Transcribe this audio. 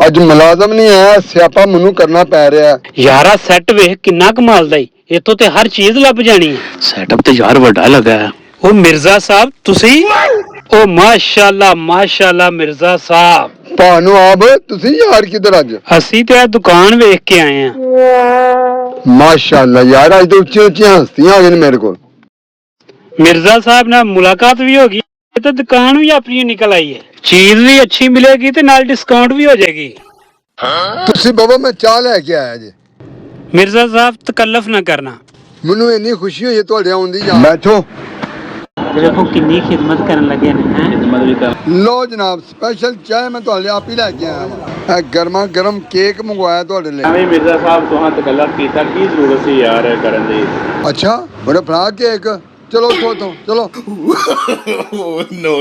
ਅੱਜ ਮੁਲਾਜ਼ਮ ਨਹੀਂ ਆਇਆ, ਸਿਆਪਾ ਮੈਨੂੰ ਕਰਨਾ ਪੈ ਰਿਹਾ। ਯਾਰਾ ਸੈੱਟ ਵੇਖ ਕਿੰਨਾ ਕਮਾਲ ਦਾ ਈ, ਇਤੋਂ ਤੇ ਹਰ ਚੀਜ਼ ਲੱਭ ਜਾਣੀ ਹੈ। ਸੈਟਅਪ ਤੇ ਯਾਰ ਵੱਡਾ ਲੱਗਾ ਹੈ। ਉਹ ਮਿਰਜ਼ਾ ਸਾਹਿਬ ਤੁਸੀਂ? ਉਹ ਮਾਸ਼ਾਅੱਲਾ ਮਿਰਜ਼ਾ ਸਾਹਿਬ। ਤੁਹਾਨੂੰ ਆਪ ਤੁਸੀਂ ਯਾਰ ਕਿੱਧਰ ਅੱਜ? ਅਸੀਂ ਤੇ ਇਹ ਦੁਕਾਨ ਵੇਖ ਕੇ ਆਏ ਆ। ਮਾਸ਼ਾਅੱਲਾ ਯਾਰ, ਅੱਜ ਤਾਂ ਉੱਚੀਆਂ ਉੱਚੀਆਂ ਹਸਤੀਆਂ ਆ ਗਈਆਂ ਨੇ ਮੇਰੇ ਕੋਲ। ਮਿਰਜ਼ਾ ਸਾਹਿਬ ਨਾਲ ਮੁਲਾਕਾਤ ਵੀ ਹੋ ਗਈ ਤੇ ਦੁਕਾਨ ਵੀ ਆਪਣੀ ਨਿਕਲ ਆਈ ਹੈ। ਚੀਜ਼ ਵੀ ਅੱਛੀ ਮਿਲੇਗੀ ਤੇ ਨਾਲ ਡਿਸਕਾਊਂਟ ਵੀ ਹੋ ਜਾਏਗੀ। ਤੁਸੀਂ ਬਾਬਾ, ਮੈਂ ਚਾਹ ਲੈ ਕੇ ਆਇਆ ਜੀ। ਮਿਰਜ਼ਾ ਸਾਹਿਬ ਤਕੱਲਫ ਨਾ ਕਰਨਾ। ਮੈਨੂੰ ਇੰਨੀ ਖੁਸ਼ੀ ਹੋਈ ਤੁਹਾਡੇ ਆਉਣ ਦੀ। ਬੈਠੋ। ਦੇਖੋ ਕਿੰਨੀ ਖਿਦਮਤ ਕਰਨ ਲੱਗੇ ਨੇ। ਖਿਦਮਤ ਵੀ ਕਰ। ਲੋ ਜਨਾਬ, ਸਪੈਸ਼ਲ ਚਾਹ ਮੈਂ ਤੁਹਾਡੇ ਆਪ ਹੀ ਲੈ ਕੇ ਆਇਆ। ਇਹ ਗਰਮਾ ਗਰਮ ਕੇਕ ਮੰਗਵਾਇਆ ਤੁਹਾਡੇ ਲਈ। ਐਵੇਂ ਮਿਰਜ਼ਾ ਸਾਹਿਬ ਤੁਹਾਂ ਤਕੱਲਫ ਕੀਤਾ, ਕੀ ਜ਼ਰੂਰਤ ਸੀ ਯਾਰ ਕਰਨ ਦੀ? ਅੱਛਾ, ਬੜਾ ਫੜਾ ਕੇਕ। ਚਲੋ ਉੱਥੋਂ ਚਲੋ। No.